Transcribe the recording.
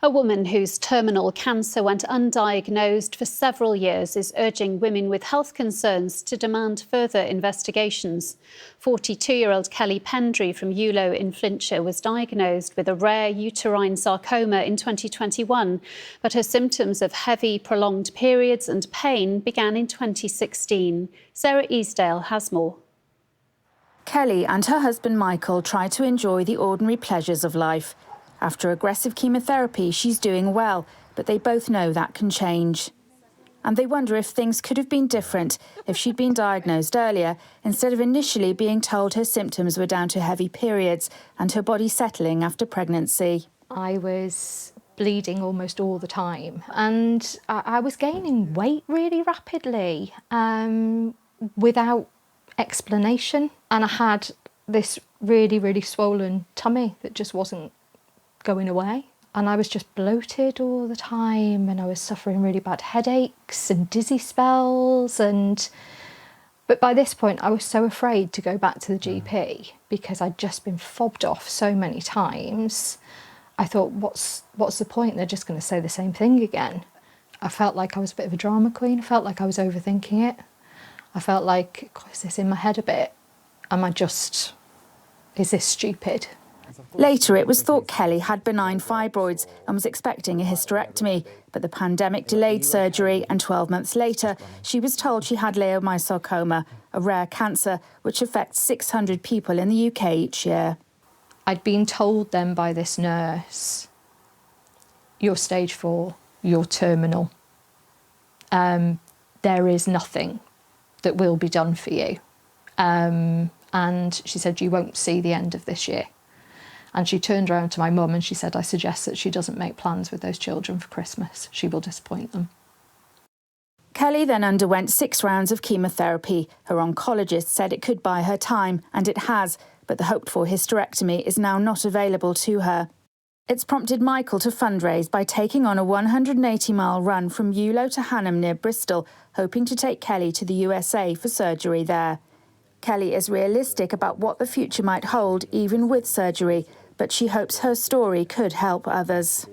A woman whose terminal cancer went undiagnosed for several years is urging women with health concerns to demand further investigations. 42-year-old Kelly Pendry from Yulo in Flintshire was diagnosed with a rare uterine sarcoma in 2021, but her symptoms of heavy, prolonged periods and pain began in 2016. Sarah Easdale has more. Kelly and her husband Michael try to enjoy the ordinary pleasures of life. After aggressive chemotherapy, she's doing well, but they both know that can change. And they wonder if things could have been different if she'd been diagnosed earlier, instead of initially being told her symptoms were down to heavy periods and her body settling after pregnancy. I was bleeding almost all the time, and I was gaining weight really rapidly without explanation. And I had this really swollen tummy that just wasn't going away, and I was just bloated all the time, and I was suffering really bad headaches and dizzy spells. But by this point I was so afraid to go back to the GP because I'd just been fobbed off so many times. I thought, what's the point? They're just going to say the same thing again. I felt like I was a bit of a drama queen. I felt like I was overthinking it. I felt like, God, is this in my head a bit? Is this stupid? Later, it was thought Kelly had benign fibroids and was expecting a hysterectomy, but the pandemic delayed surgery, and 12 months later, she was told she had leiomyosarcoma, a rare cancer which affects 600 people in the UK each year. I'd been told then by this nurse, you're stage 4, you're terminal. There is nothing that will be done for you. And she said, you won't see the end of this year. And she turned around to my mum and she said, I suggest that she doesn't make plans with those children for Christmas. She will disappoint them. Kelly then underwent 6 rounds of chemotherapy. Her oncologist said it could buy her time, and it has, but the hoped-for hysterectomy is now not available to her. It's prompted Michael to fundraise by taking on a 180-mile run from Yulo to Hanham near Bristol, hoping to take Kelly to the USA for surgery there. Kelly is realistic about what the future might hold, even with surgery, but she hopes her story could help others.